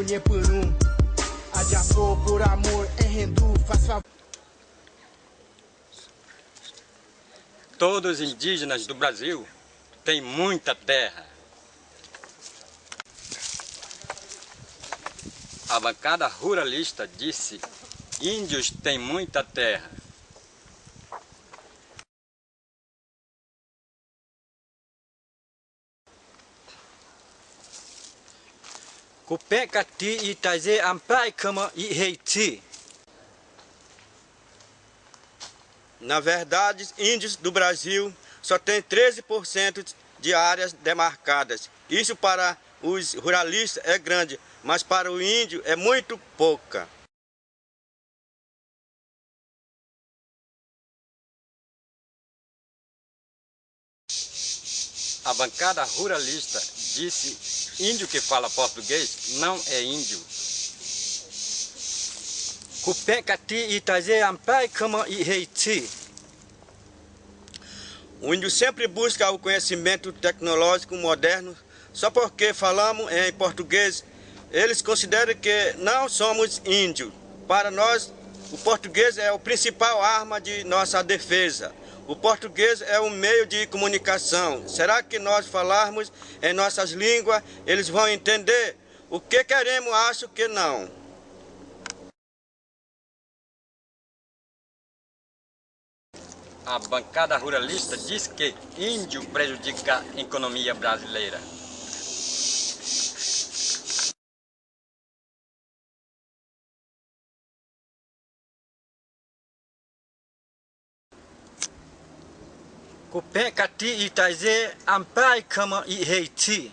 escolher por Adiafou por amor, enrendu, faz favor. Todos os indígenas do Brasil têm muita terra. A bancada ruralista disse: índios têm muita terra. Cupé cati itaze ampai cama e reiti. Na verdade, índios do Brasil só tem 13% de áreas demarcadas. Isso para os ruralistas é grande, mas para o índio é muito pouca. A bancada ruralista disse: índio que fala português não é índio. Cupé cati itaze ampai cama e reiti. O índio sempre busca o conhecimento tecnológico moderno. Só porque falamos em português, eles consideram que não somos índios. Para nós, o português é a principal arma de nossa defesa. O português é um meio de comunicação. Será que nós falarmos em nossas línguas, eles vão entender? O que queremos, acho que não. A bancada ruralista diz que índio prejudica a economia brasileira. Cupé cati itaze ampai cama e reiti.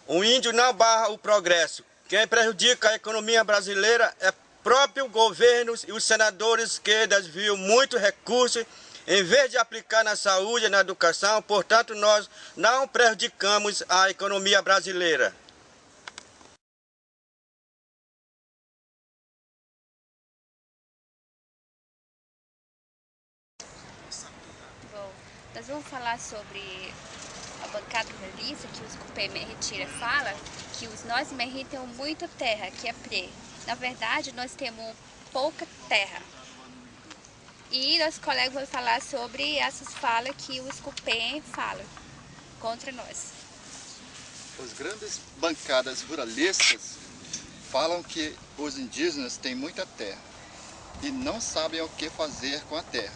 O índio não barra o progresso. Quem prejudica a economia brasileira é próprio governo e os senadores que desviam muitos recursos em vez de aplicar na saúde e na educação. Portanto, nós não prejudicamos a economia brasileira. Bom, nós vamos falar sobre a bancada ruralista, que os Cupé Merritira fala, que nós Merri temos muita terra, que é pré. Na verdade, nós temos pouca terra. E nossos colegas vão falar sobre essas falas que os Cupé falam contra nós. As grandes bancadas ruralistas falam que os indígenas têm muita terra e não sabem o que fazer com a terra.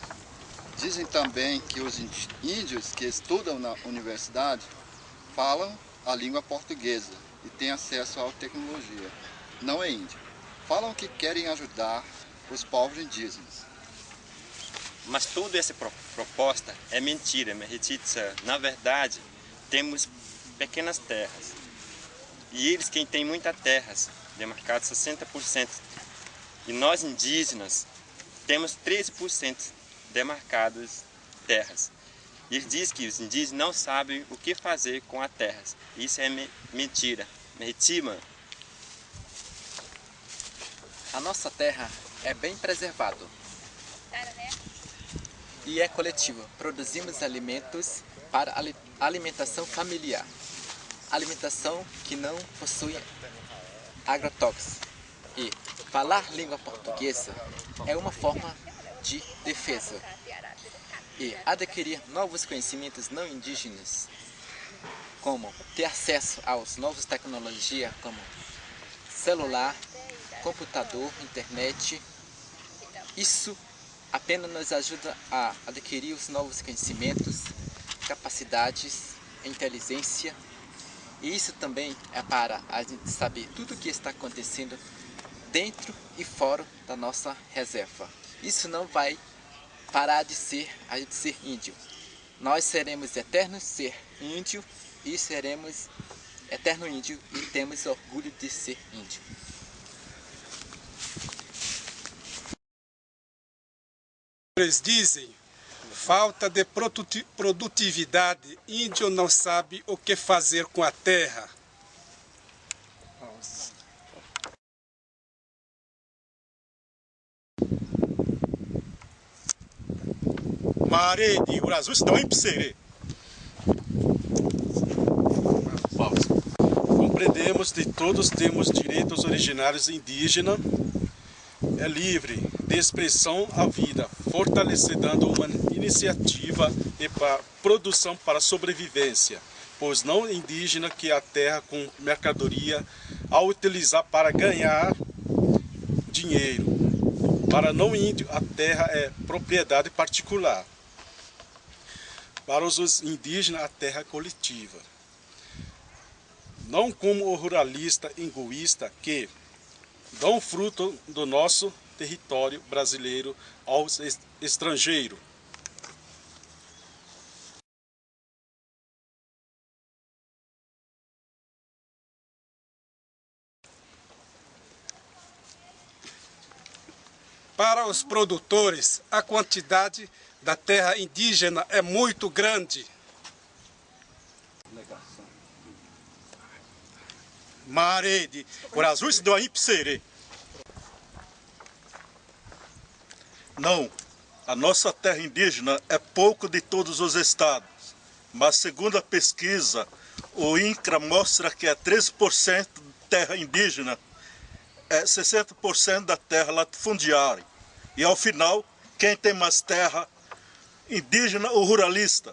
Dizem também que os índios que estudam na universidade falam a língua portuguesa e têm acesso à tecnologia. Não é índio. Falam que querem ajudar os povos indígenas. Mas toda essa proposta é mentira, Merrititsa. Na verdade, temos pequenas terras. E eles quem tem muitas terras, demarcadas 60%. E nós indígenas temos 13% demarcados terras. E eles dizem que os indígenas não sabem o que fazer com as terras. Isso é mentira. Merritima. A nossa terra é bem preservada e é coletiva. Produzimos alimentos para alimentação familiar. Alimentação que não possui agrotóxicos. E falar língua portuguesa é uma forma de defesa. E adquirir novos conhecimentos não indígenas, como ter acesso às novas tecnologias como celular, computador, internet, isso apenas nos ajuda a adquirir os novos conhecimentos, capacidades, inteligência, e isso também é para a gente saber tudo o que está acontecendo dentro e fora da nossa reserva. Isso não vai parar de ser a gente ser índio. Nós seremos eternos ser índio e seremos eterno índio e temos orgulho de ser índio. Eles dizem, falta de produtividade, índio não sabe o que fazer com a terra. Marede, o azul estão em psere. compreendemos que todos temos direitos originários indígenas, é livre de expressão à vida, fortalecendo uma iniciativa e para produção para sobrevivência, pois não indígena que a terra com mercadoria a utilizar para ganhar dinheiro. Para não índio, a terra é propriedade particular. Para os indígenas, a terra é coletiva. Não como o ruralista egoísta que dão fruto do nosso território brasileiro aos estrangeiros. Para os produtores, a quantidade da terra indígena é muito grande. Marede, por azul se deu psere. Não, a nossa terra indígena é pouco de todos os estados, mas segundo a pesquisa, o INCRA mostra que é 13% de terra indígena, é 60% da terra latifundiária. E ao final, quem tem mais terra, indígena ou ruralista?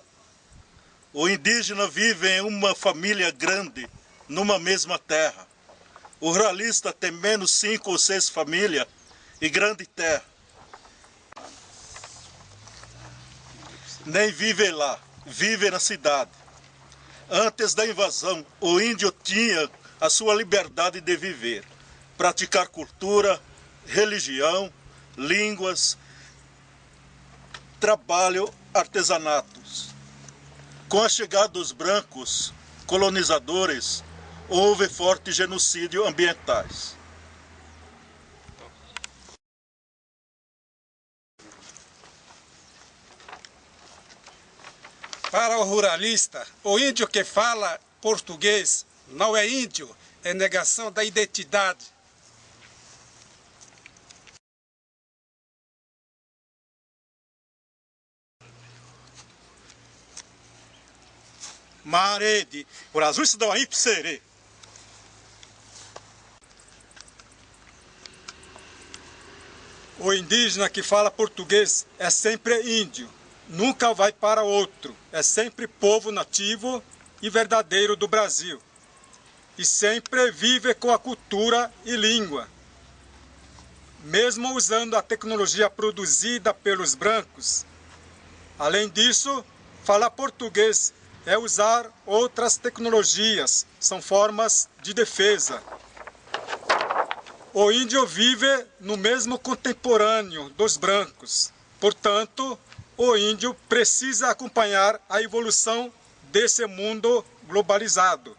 O indígena vive em uma família grande, numa mesma terra. O ruralista tem menos 5 ou 6 famílias e grande terra. Nem vive lá, vive na cidade. Antes da invasão, o índio tinha a sua liberdade de viver, praticar cultura, religião, línguas, trabalho, artesanatos. Com a chegada dos brancos colonizadores, houve forte genocídio ambientais. Para o ruralista, o índio que fala português não é índio, é negação da identidade. Marede, por azul se dão psere. O indígena que fala português é sempre índio, nunca vai para outro, é sempre povo nativo e verdadeiro do Brasil. E sempre vive com a cultura e língua. Mesmo usando a tecnologia produzida pelos brancos. Além disso, falar português é usar outras tecnologias, são formas de defesa. O índio vive no mesmo contemporâneo dos brancos, portanto, o índio precisa acompanhar a evolução desse mundo globalizado.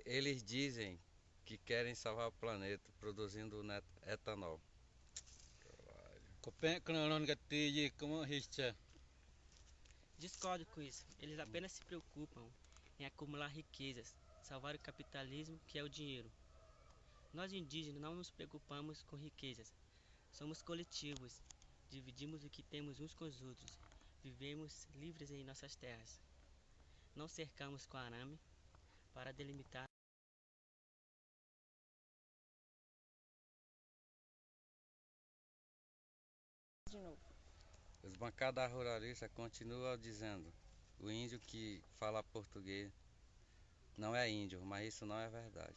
Eles dizem que querem salvar o planeta produzindo etanol. Discordo com isso. Eles apenas se preocupam em acumular riquezas, salvar o capitalismo, que é o dinheiro. Nós indígenas não nos preocupamos com riquezas. Somos coletivos, dividimos o que temos uns com os outros. Vivemos livres em nossas terras. Não cercamos com arame para delimitar. De novo. Os bancadas ruralistas continuam dizendo o índio que fala português não é índio, mas isso não é verdade.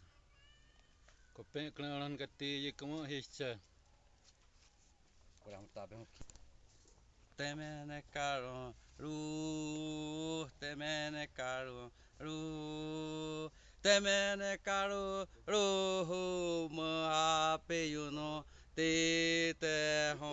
Temene caron, ru, temene caron, ru, temene caron, ru, ma peyuno, te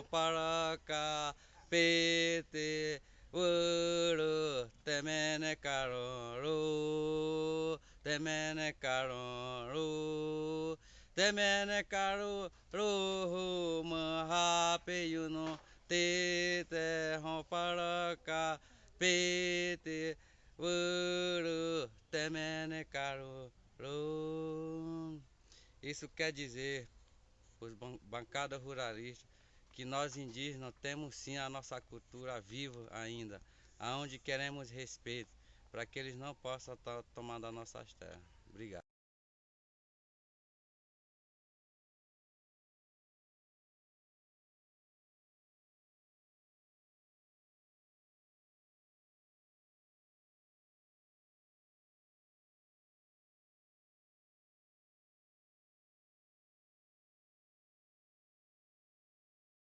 para cá, pete, uru, temene caron, ru, temene caron, ru, temene caron, ru, ma peyuno, te para cá, pete, uru, temene caron, Isso quer dizer, os bancadas ruralistas, que nós indígenas temos sim a nossa cultura viva ainda, aonde queremos respeito, para que eles não possam estar tomando as nossas terras. Obrigado.